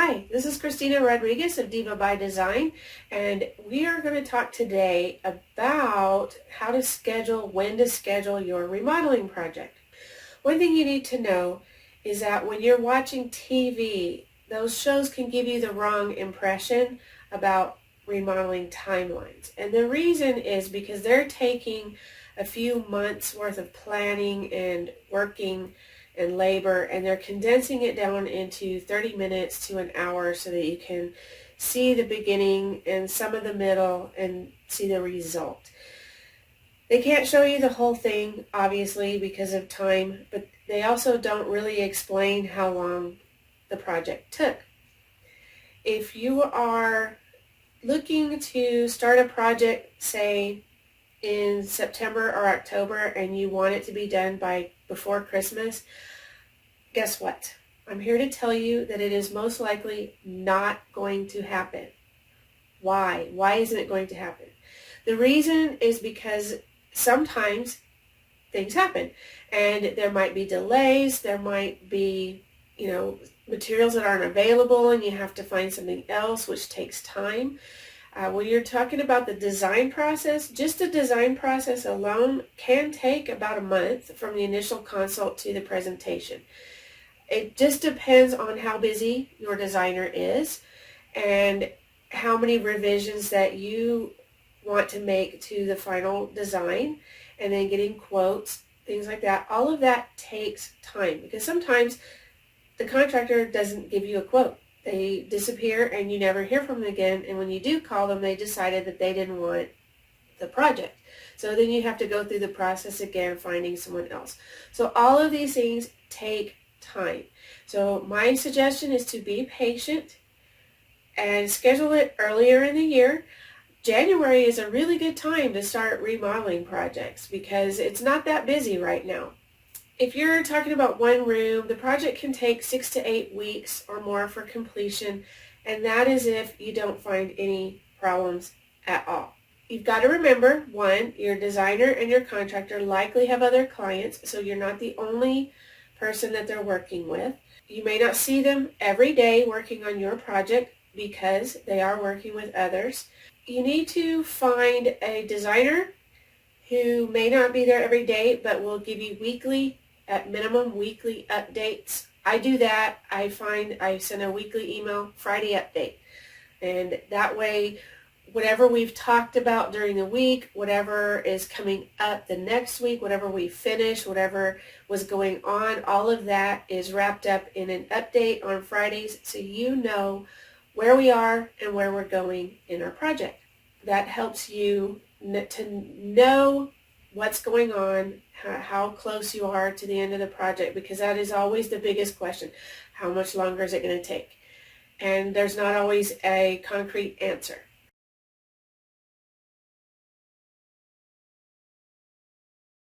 Hi, this is Christina Rodriguez of Diva by Design, and we are going to talk today about how to schedule, when to schedule your remodeling project. One thing you need to know is that when you're watching TV, those shows can give you the wrong impression about remodeling timelines. And the reason is because they're taking a few months worth of planning and working and labor, and they're condensing it down into 30 minutes to an hour so that you can see the beginning and some of the middle and see the result. They can't show you the whole thing, obviously, because of time, but they also don't really explain how long the project took. If you are looking to start a project, say, in September or October, and you want it to be done by before Christmas, guess what? I'm here to tell you that it is most likely not going to happen. Why? Why isn't it going to happen? The reason is because sometimes things happen, and there might be delays, there might be, materials that aren't available, and you have to find something else, which takes time. When you're talking about the design process, just the design process alone can take about a month from the initial consult to the presentation. It just depends on how busy your designer is and how many revisions that you want to make to the final design, and then getting quotes, things like that. All of that takes time because sometimes the contractor doesn't give you a quote. They disappear and you never hear from them again, and when you do call them, they decided that they didn't want the project. So then you have to go through the process again, finding someone else. So all of these things take time. So my suggestion is to be patient and schedule it earlier in the year. January is a really good time to start remodeling projects because it's not that busy right now. If you're talking about one room, the project can take 6 to 8 weeks or more for completion, and that is if you don't find any problems at all. You've got to remember, one, your designer and your contractor likely have other clients, so you're not the only person that they're working with. You may not see them every day working on your project because they are working with others. You need to find a designer who may not be there every day but will give you weekly, at minimum weekly updates. I do that. I send a weekly email, Friday update. And that way, whatever we've talked about during the week, whatever is coming up the next week, whatever we finish, whatever was going on, all of that is wrapped up in an update on Fridays so you know where we are and where we're going in our project. That helps you to know what's going on, how close you are to the end of the project, because that is always the biggest question. How much longer is it going to take? And there's not always a concrete answer.